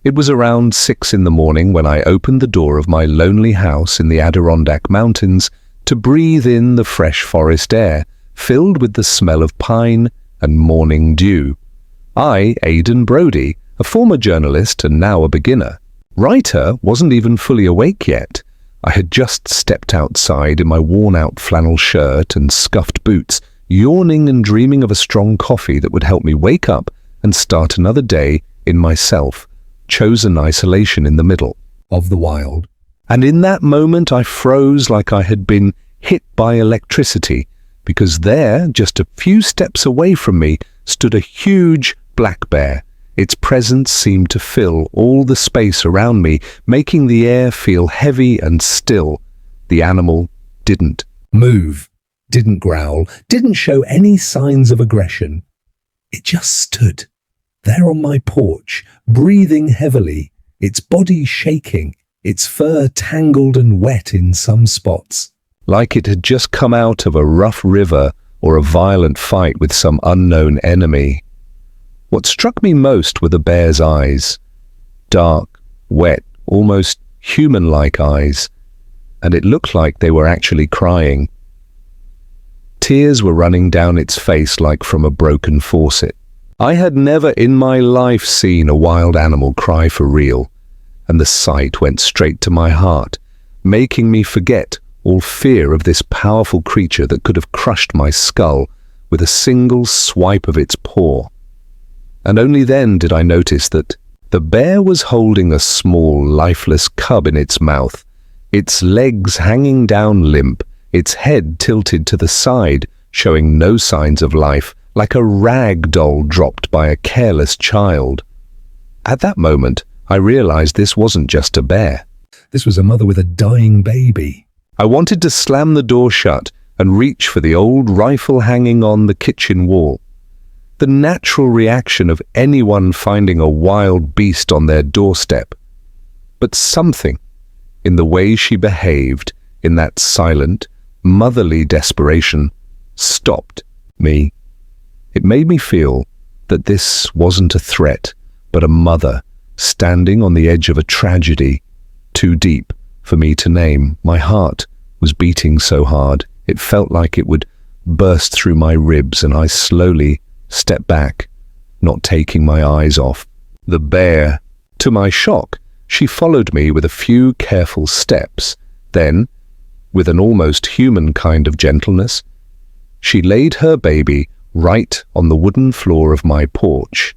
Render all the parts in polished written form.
It was around 6 in the morning when I opened the door of my lonely house in the Adirondack Mountains to breathe in the fresh forest air, filled with the smell of pine and morning dew. I, Aidan Brodie, a former journalist and now a beginner writer, wasn't even fully awake yet. I had just stepped outside in my worn-out flannel shirt and scuffed boots, yawning and dreaming of a strong coffee that would help me wake up and start another day in myself, chosen isolation in the middle of the wild. And in that moment I froze like I had been hit by electricity, because there, just a few steps away from me, stood a huge black bear. Its presence seemed to fill all the space around me, making the air feel heavy and still. The animal didn't move, didn't growl, didn't show any signs of aggression. It just stood there on my porch, breathing heavily, its body shaking, its fur tangled and wet in some spots, like it had just come out of a rough river or a violent fight with some unknown enemy. What struck me most were the bear's eyes. Dark, wet, almost human-like eyes, and it looked like they were actually crying. Tears were running down its face like from a broken faucet. I had never in my life seen a wild animal cry for real, and the sight went straight to my heart, making me forget all fear of this powerful creature that could have crushed my skull with a single swipe of its paw. And only then did I notice that the bear was holding a small, lifeless cub in its mouth, its legs hanging down limp, its head tilted to the side, showing no signs of life, like a rag doll dropped by a careless child. At that moment, I realized this wasn't just a bear. This was a mother with a dying baby. I wanted to slam the door shut and reach for the old rifle hanging on the kitchen wall. The natural reaction of anyone finding a wild beast on their doorstep. But something in the way she behaved, in that silent, motherly desperation, stopped me. It made me feel that this wasn't a threat, but a mother standing on the edge of a tragedy too deep for me to name. My heart was beating so hard, it felt like it would burst through my ribs, and I slowly stepped back, not taking my eyes off the bear. To my shock, she followed me with a few careful steps. Then, with an almost human kind of gentleness, she laid her baby right on the wooden floor of my porch.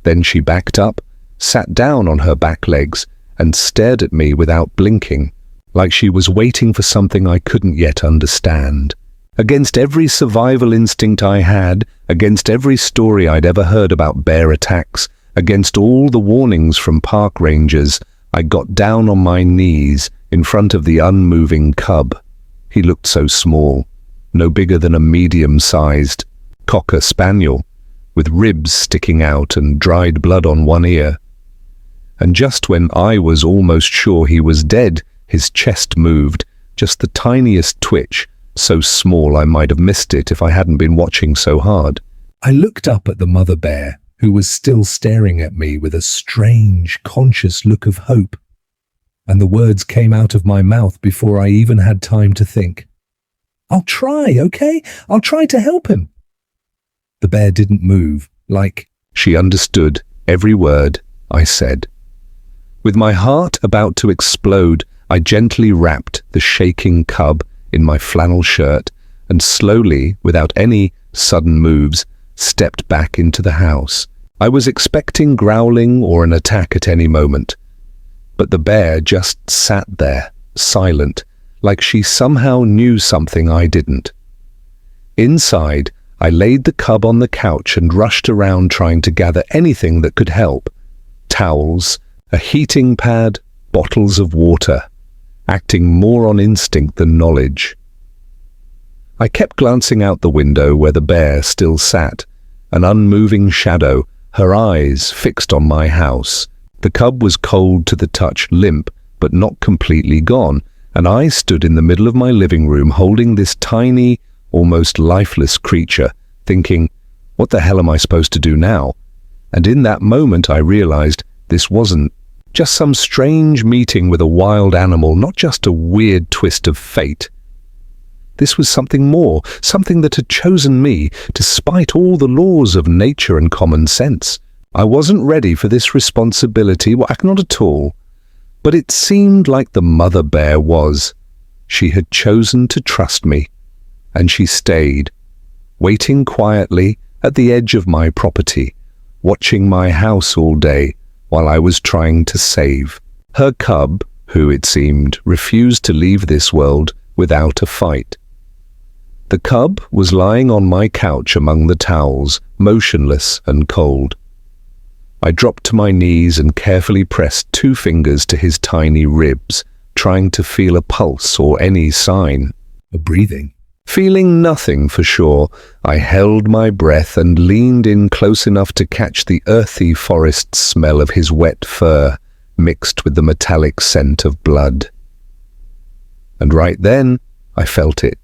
Then she backed up, sat down on her back legs, and stared at me without blinking, like she was waiting for something I couldn't yet understand. Against every survival instinct I had, against every story I'd ever heard about bear attacks, against all the warnings from park rangers, I got down on my knees in front of the unmoving cub. He looked so small, no bigger than a medium-sized cocker spaniel, with ribs sticking out and dried blood on one ear. And just when I was almost sure he was dead, his chest moved, just the tiniest twitch, so small I might have missed it if I hadn't been watching so hard. I looked up at the mother bear, who was still staring at me with a strange, conscious look of hope, and the words came out of my mouth before I even had time to think. "I'll try, okay? I'll try to help him." The bear didn't move, like she understood every word I said. With my heart about to explode, I gently wrapped the shaking cub in my flannel shirt and slowly, without any sudden moves, stepped back into the house. I was expecting growling or an attack at any moment, but the bear just sat there, silent, like she somehow knew something I didn't. Inside, I laid the cub on the couch and rushed around trying to gather anything that could help. Towels, a heating pad, bottles of water, acting more on instinct than knowledge. I kept glancing out the window where the bear still sat, an unmoving shadow, her eyes fixed on my house. The cub was cold to the touch, limp, but not completely gone, and I stood in the middle of my living room holding this tiny, almost lifeless creature, thinking, what the hell am I supposed to do now? And in that moment I realized This wasn't just some strange meeting with a wild animal, not just a weird twist of fate. This was something more, something that had chosen me, despite all the laws of nature and common sense. I wasn't ready for this responsibility, not at all. But it seemed like the mother bear was. She had chosen to trust me, and she stayed, waiting quietly at the edge of my property, watching my house all day while I was trying to save her cub, who, it seemed, refused to leave this world without a fight. The cub was lying on my couch among the towels, motionless and cold. I dropped to my knees and carefully pressed 2 fingers to his tiny ribs, trying to feel a pulse or any sign of breathing. Feeling nothing for sure, I held my breath and leaned in close enough to catch the earthy forest smell of his wet fur, mixed with the metallic scent of blood. And right then, I felt it.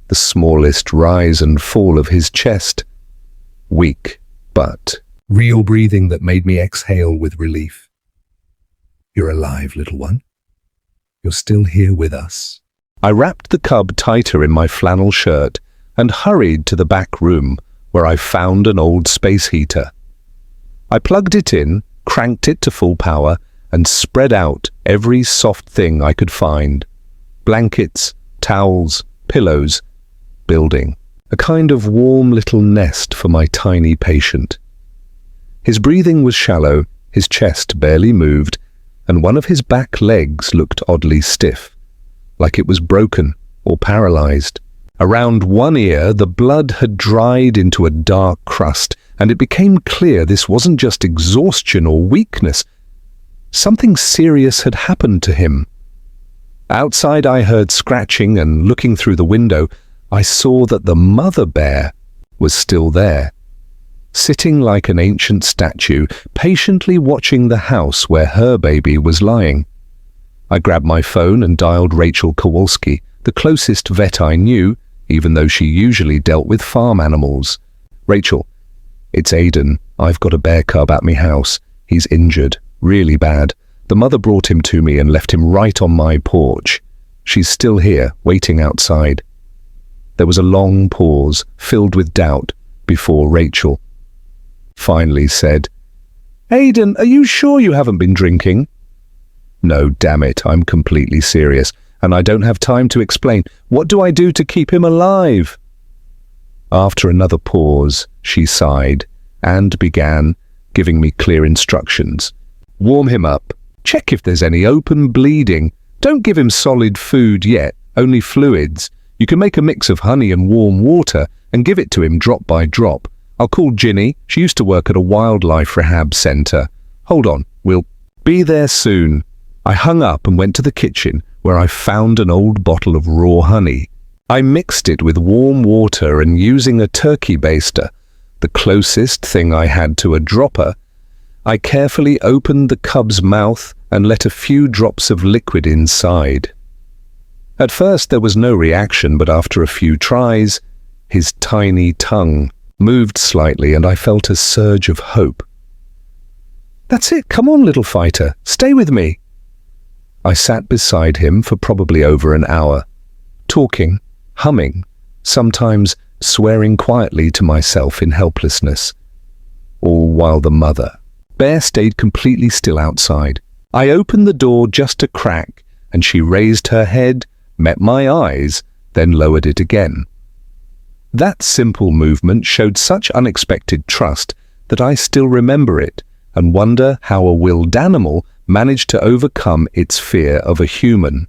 The smallest rise and fall of his chest. Weak, but real breathing that made me exhale with relief. You're alive, little one. You're still here with us. I wrapped the cub tighter in my flannel shirt and hurried to the back room, where I found an old space heater. I plugged it in, cranked it to full power, and spread out every soft thing I could find. Blankets, towels, pillows, building a kind of warm little nest for my tiny patient. His breathing was shallow, his chest barely moved, and one of his back legs looked oddly stiff, like it was broken or paralyzed. Around one ear, the blood had dried into a dark crust, and it became clear this wasn't just exhaustion or weakness. Something serious had happened to him. Outside I heard scratching, and looking through the window, I saw that the mother bear was still there, sitting like an ancient statue, patiently watching the house where her baby was lying. I grabbed my phone and dialed Rachel Kowalski, the closest vet I knew, even though she usually dealt with farm animals. Rachel, it's Aiden. I've got a bear cub at me house. He's injured, really bad. The mother brought him to me and left him right on my porch. She's still here, waiting outside. There was a long pause, filled with doubt, before Rachel finally said, Aiden, are you sure you haven't been drinking? No, damn it, I'm completely serious, and I don't have time to explain. What do I do to keep him alive? After another pause, she sighed and began giving me clear instructions. Warm him up. Check if there's any open bleeding. Don't give him solid food yet, only fluids. You can make a mix of honey and warm water and give it to him drop by drop. I'll call Ginny. She used to work at a wildlife rehab center. Hold on, we'll be there soon. I hung up and went to the kitchen, where I found an old bottle of raw honey. I mixed it with warm water and, using a turkey baster, the closest thing I had to a dropper, I carefully opened the cub's mouth and let a few drops of liquid inside. At first there was no reaction, but after a few tries, his tiny tongue moved slightly and I felt a surge of hope. That's it, come on, little fighter, stay with me. I sat beside him for probably over an hour, talking, humming, sometimes swearing quietly to myself in helplessness, all while the mother bear stayed completely still outside. I opened the door just a crack, and she raised her head, met my eyes, then lowered it again. That simple movement showed such unexpected trust that I still remember it and wonder how a willed animal managed to overcome its fear of a human.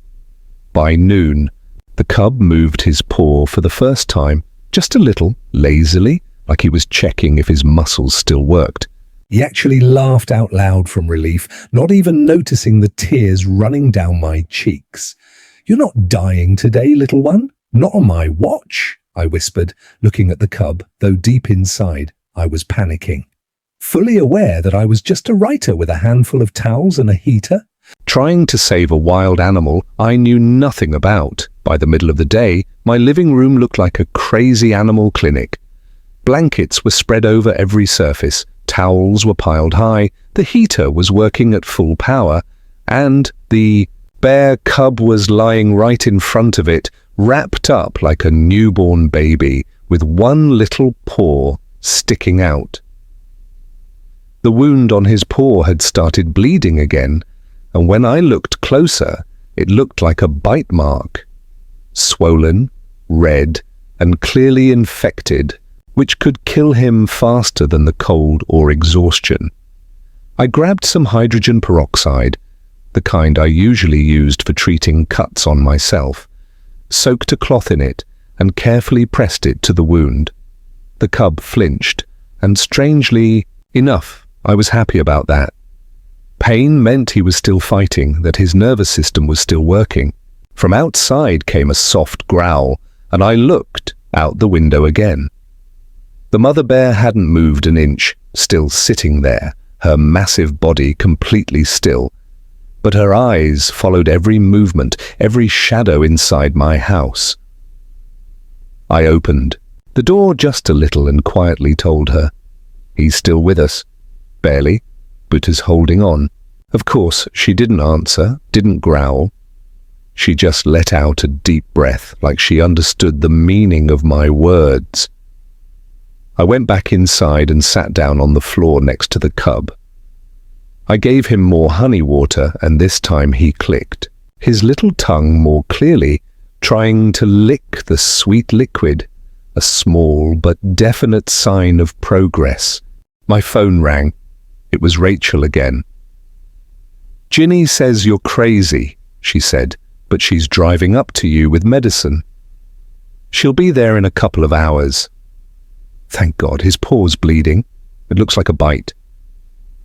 By noon, the cub moved his paw for the first time, just a little, lazily, like he was checking if his muscles still worked. He actually laughed out loud from relief, not even noticing the tears running down my cheeks. You're not dying today, little one? Not on my watch, I whispered, looking at the cub, though deep inside I was panicking. Fully aware that I was just a writer with a handful of towels and a heater, trying to save a wild animal I knew nothing about. By the middle of the day, my living room looked like a crazy animal clinic. Blankets were spread over every surface, Towels were piled high, the heater was working at full power, and the bear cub was lying right in front of it, wrapped up like a newborn baby, with one little paw sticking out. The wound on his paw had started bleeding again, and when I looked closer, it looked like a bite mark. Swollen, red, and clearly infected, which could kill him faster than the cold or exhaustion. I grabbed some hydrogen peroxide, the kind I usually used for treating cuts on myself, soaked a cloth in it, and carefully pressed it to the wound. The cub flinched, and strangely enough, I was happy about that. Pain meant he was still fighting, that his nervous system was still working. From outside came a soft growl, and I looked out the window again. The mother bear hadn't moved an inch, still sitting there, her massive body completely still. But her eyes followed every movement, every shadow inside my house. I opened the door just a little and quietly told her, "He's still with us. Barely, but is holding on." Of course, she didn't answer, didn't growl. She just let out a deep breath, like she understood the meaning of my words. I went back inside and sat down on the floor next to the cub. I gave him more honey water, and this time he clicked, his little tongue more clearly, trying to lick the sweet liquid, a small but definite sign of progress. My phone rang. It was Rachel again. "Ginny says you're crazy," she said, "but she's driving up to you with medicine. She'll be there in a couple of hours." Thank God, his paw's bleeding. It looks like a bite.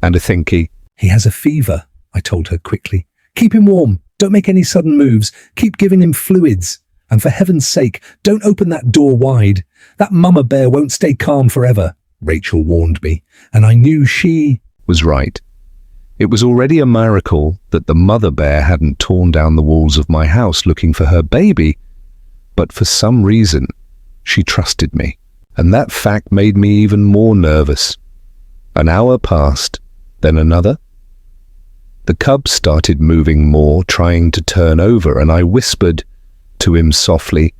And a thinky. "He has a fever," I told her quickly. "Keep him warm. Don't make any sudden moves. Keep giving him fluids. And for heaven's sake, don't open that door wide. That mama bear won't stay calm forever," Rachel warned me, and I knew she was right. It was already a miracle that the mother bear hadn't torn down the walls of my house looking for her baby, but for some reason, she trusted me, and that fact made me even more nervous. An hour passed, then another. The cub started moving more, trying to turn over, and I whispered to him softly,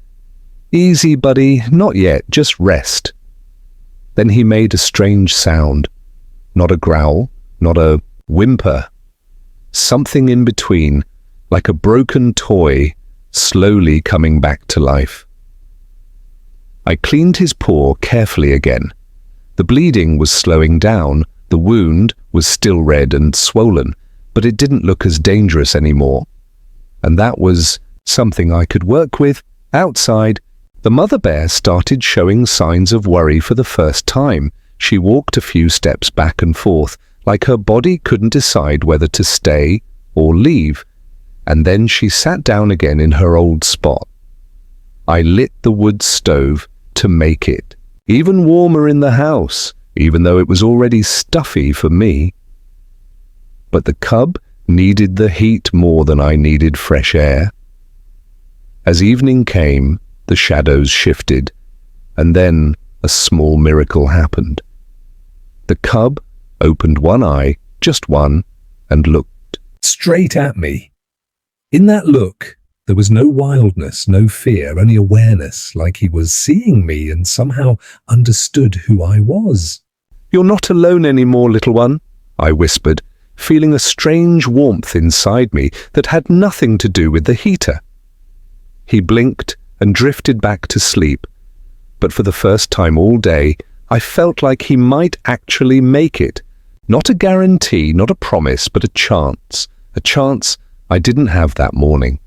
"Easy, buddy, not yet, just rest." Then he made a strange sound, not a growl, not a whimper, something in between, like a broken toy, slowly coming back to life. I cleaned his paw carefully again. The bleeding was slowing down, the wound was still red and swollen, but it didn't look as dangerous anymore. And that was something I could work with. Outside, the mother bear started showing signs of worry for the first time. She walked a few steps back and forth, like her body couldn't decide whether to stay or leave, and then she sat down again in her old spot. I lit the wood stove to make it even warmer in the house, even though it was already stuffy for me. But the cub needed the heat more than I needed fresh air. As evening came, the shadows shifted, and then a small miracle happened. The cub opened one eye, just one, and looked straight at me. In that look, there was no wildness, no fear, only awareness, like he was seeing me and somehow understood who I was. "You're not alone anymore, little one," I whispered, feeling a strange warmth inside me that had nothing to do with the heater. He blinked and drifted back to sleep, but for the first time all day, I felt like he might actually make it. Not a guarantee, not a promise, but a chance I didn't have that morning.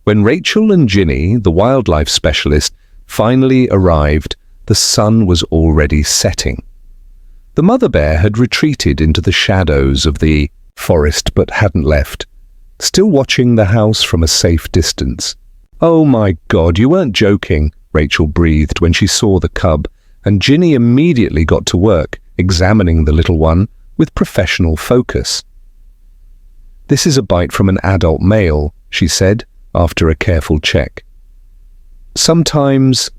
When Rachel and Ginny, the wildlife specialist, finally arrived, the sun was already setting. The mother bear had retreated into the shadows of the forest but hadn't left, still watching the house from a safe distance. "Oh my God, you weren't joking," Rachel breathed when she saw the cub, and Ginny immediately got to work, examining the little one with professional focus. "This is a bite from an adult male," she said, after a careful check. "Sometimes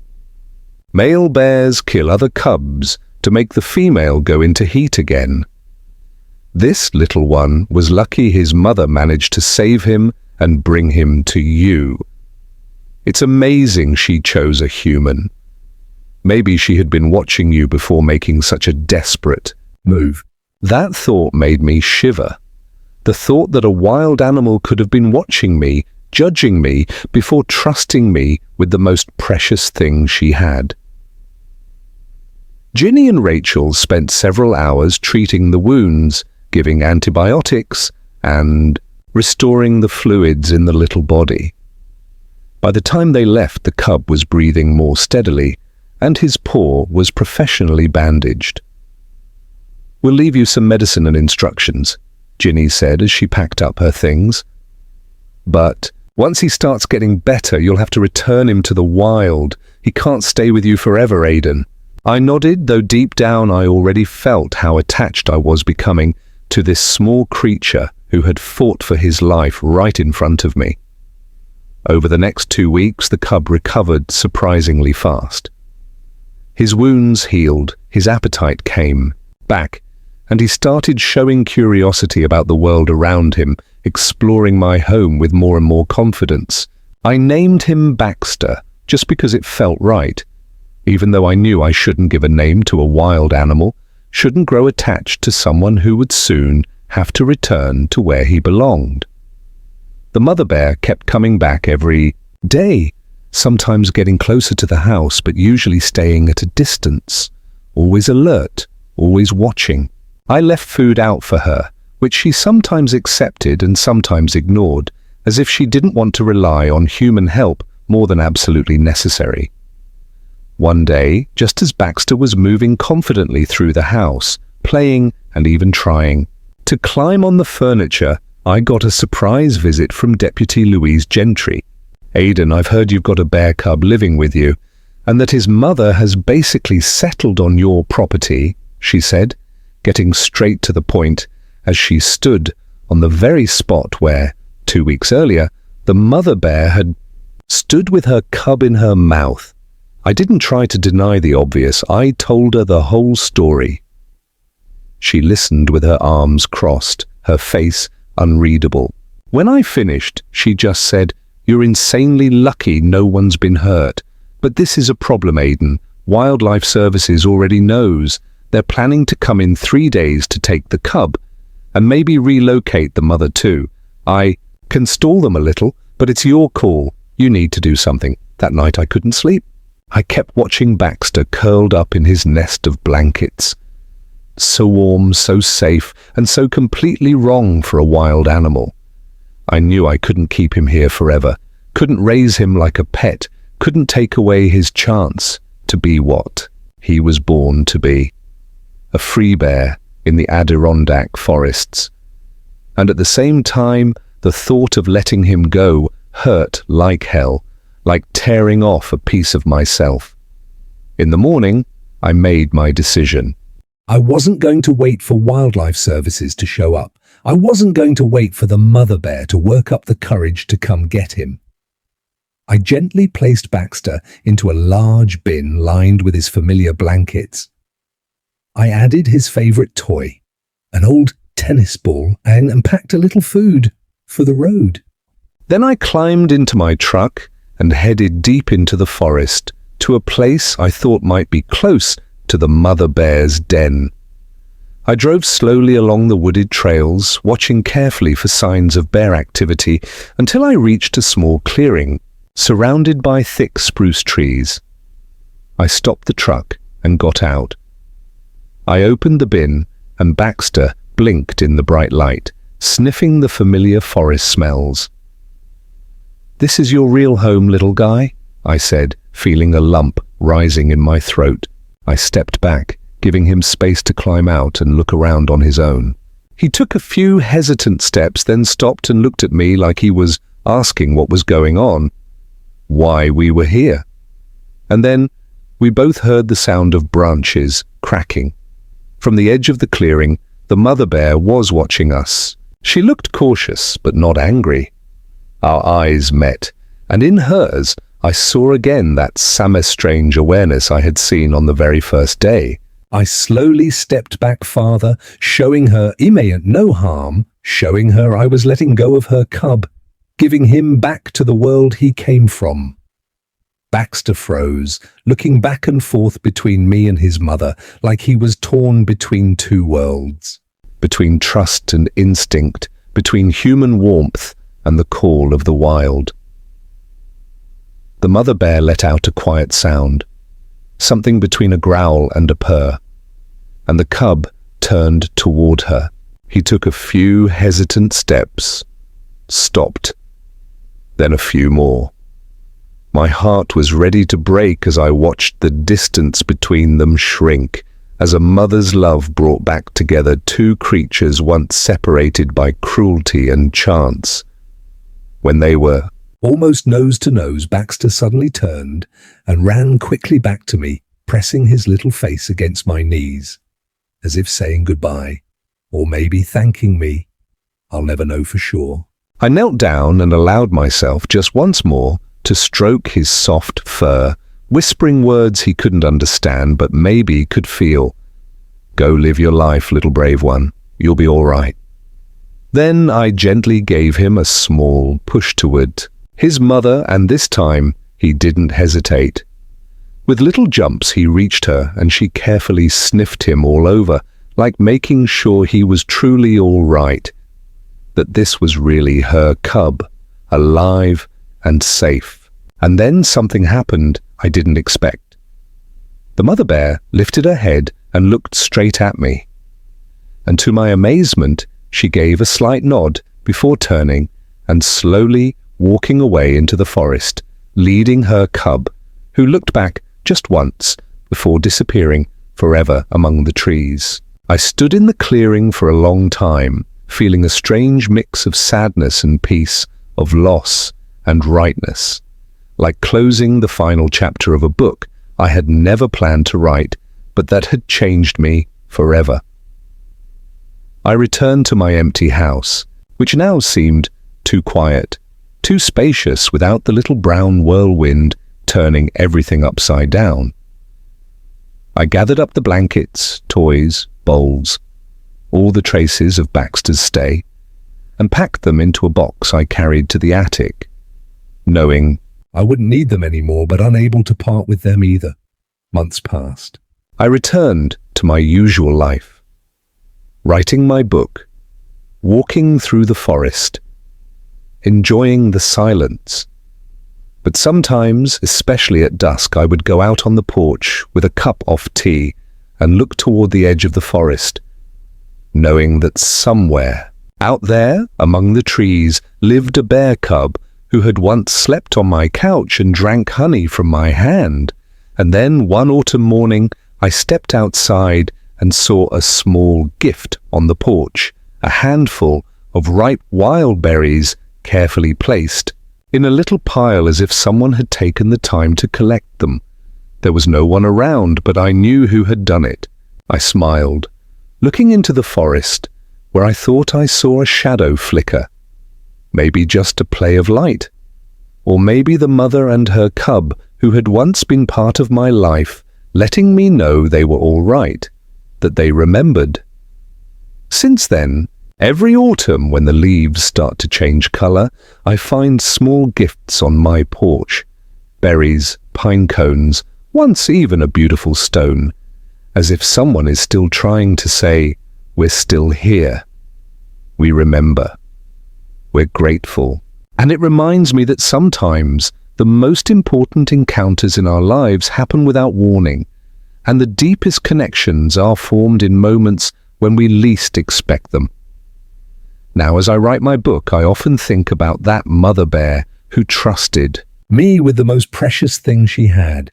male bears kill other cubs to make the female go into heat again. This little one was lucky his mother managed to save him and bring him to you. It's amazing she chose a human. Maybe she had been watching you before making such a desperate move. That thought made me shiver. The thought that a wild animal could have been watching me, judging me, before trusting me with the most precious thing she had. Ginny and Rachel spent several hours treating the wounds, giving antibiotics, and restoring the fluids in the little body. By the time they left, the cub was breathing more steadily, and his paw was professionally bandaged. "We'll leave you some medicine and instructions," Ginny said as she packed up her things. "But once he starts getting better, you'll have to return him to the wild. He can't stay with you forever, Aiden." I nodded, though deep down I already felt how attached I was becoming to this small creature who had fought for his life right in front of me. Over the next 2 weeks, the cub recovered surprisingly fast. His wounds healed, his appetite came back, and he started showing curiosity about the world around him, exploring my home with more and more confidence. I named him Baxter, just because it felt right, even though I knew I shouldn't give a name to a wild animal, shouldn't grow attached to someone who would soon have to return to where he belonged. The mother bear kept coming back every day, sometimes getting closer to the house, but usually staying at a distance, always alert, always watching. I left food out for her, which she sometimes accepted and sometimes ignored, as if she didn't want to rely on human help more than absolutely necessary. One day, just as Baxter was moving confidently through the house, playing and even trying to climb on the furniture, I got a surprise visit from Deputy Louise Gentry. "Aiden, I've heard you've got a bear cub living with you, and that his mother has basically settled on your property," she said, getting straight to the point as she stood on the very spot where, 2 weeks earlier, the mother bear had stood with her cub in her mouth. I didn't try to deny the obvious. I told her the whole story. She listened with her arms crossed, her face unreadable. When I finished, she just said, "You're insanely lucky no one's been hurt. But this is a problem, Aiden. Wildlife Services already knows. They're planning to come in 3 days to take the cub, and maybe relocate the mother too. I can stall them a little, but it's your call. You need to do something." That night I couldn't sleep. I kept watching Baxter curled up in his nest of blankets. So warm, so safe, and so completely wrong for a wild animal. I knew I couldn't keep him here forever, couldn't raise him like a pet, couldn't take away his chance to be what he was born to be. A free bear in the Adirondack forests. And at the same time, the thought of letting him go hurt like hell, like tearing off a piece of myself. In the morning, I made my decision. I wasn't going to wait for Wildlife Services to show up. I wasn't going to wait for the mother bear to work up the courage to come get him. I gently placed Baxter into a large bin lined with his familiar blankets. I added his favorite toy, an old tennis ball, and packed a little food for the road. Then I climbed into my truck and headed deep into the forest to a place I thought might be close to the mother bear's den. I drove slowly along the wooded trails, watching carefully for signs of bear activity until I reached a small clearing, surrounded by thick spruce trees. I stopped the truck and got out. I opened the bin, and Baxter blinked in the bright light, sniffing the familiar forest smells. "This is your real home, little guy?" I said, feeling a lump rising in my throat. I stepped back, giving him space to climb out and look around on his own. He took a few hesitant steps, then stopped and looked at me like he was asking what was going on, why we were here. And then we both heard the sound of branches cracking. From the edge of the clearing, the mother bear was watching us. She looked cautious, but not angry. Our eyes met, and in hers, I saw again that summer-strange awareness I had seen on the very first day. I slowly stepped back farther, showing her he meant no harm, showing her I was letting go of her cub, giving him back to the world he came from. Baxter froze, looking back and forth between me and his mother, like he was torn between two worlds, between trust and instinct, between human warmth and the call of the wild. The mother bear let out a quiet sound, something between a growl and a purr, and the cub turned toward her. He took a few hesitant steps, stopped, then a few more. My heart was ready to break as I watched the distance between them shrink, as a mother's love brought back together two creatures once separated by cruelty and chance. When they were almost nose to nose, Baxter suddenly turned and ran quickly back to me, pressing his little face against my knees, as if saying goodbye, or maybe thanking me. I'll never know for sure. I knelt down and allowed myself just once more to stroke his soft fur, whispering words he couldn't understand but maybe could feel. Go live your life, little brave one. You'll be all right. Then I gently gave him a small push toward his mother, and this time he didn't hesitate. With little jumps he reached her, and she carefully sniffed him all over, like making sure he was truly all right, that this was really her cub, alive and safe. And then something happened I didn't expect. The mother bear lifted her head and looked straight at me, and to my amazement she gave a slight nod before turning and slowly walking away into the forest, leading her cub, who looked back just once before disappearing forever among the trees. I stood in the clearing for a long time, feeling a strange mix of sadness and peace, of loss and rightness, like closing the final chapter of a book I had never planned to write, but that had changed me forever. I returned to my empty house, which now seemed too quiet, too spacious without the little brown whirlwind turning everything upside down. I gathered up the blankets, toys, bowls, all the traces of Baxter's stay, and packed them into a box I carried to the attic, knowing I wouldn't need them anymore, but unable to part with them either. Months passed. I returned to my usual life, writing my book, walking through the forest, enjoying the silence. But sometimes, especially at dusk, I would go out on the porch with a cup of tea and look toward the edge of the forest, knowing that somewhere, out there among the trees, lived a bear cub who had once slept on my couch and drank honey from my hand. And then one autumn morning, I stepped outside and saw a small gift on the porch, a handful of ripe wild berries carefully placed in a little pile as if someone had taken the time to collect them. There was no one around, but I knew who had done it. I smiled, looking into the forest, where I thought I saw a shadow flicker. Maybe just a play of light. Or maybe the mother and her cub, who had once been part of my life, letting me know they were all right, that they remembered. Since then, every autumn when the leaves start to change color, I find small gifts on my porch. Berries, pine cones, once even a beautiful stone, as if someone is still trying to say, we're still here. We remember. We're grateful. And it reminds me that sometimes the most important encounters in our lives happen without warning, and the deepest connections are formed in moments when we least expect them. Now, as I write my book, I often think about that mother bear who trusted me with the most precious thing she had,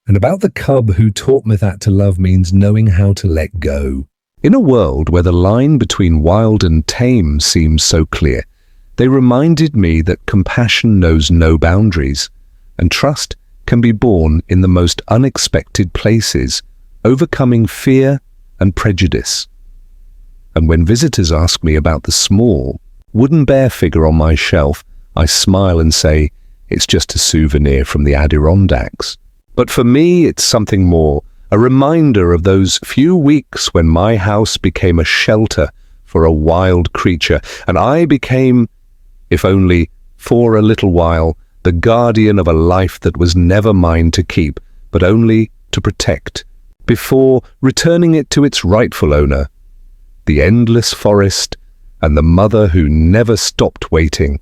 and about the cub who taught me that to love means knowing how to let go. In a world where the line between wild and tame seems so clear, they reminded me that compassion knows no boundaries, and trust can be born in the most unexpected places, overcoming fear and prejudice. And when visitors ask me about the small, wooden bear figure on my shelf, I smile and say, it's just a souvenir from the Adirondacks. But for me, it's something more, a reminder of those few weeks when my house became a shelter for a wild creature, and I became, if only for a little while, the guardian of a life that was never mine to keep, but only to protect, before returning it to its rightful owner, the endless forest and the mother who never stopped waiting.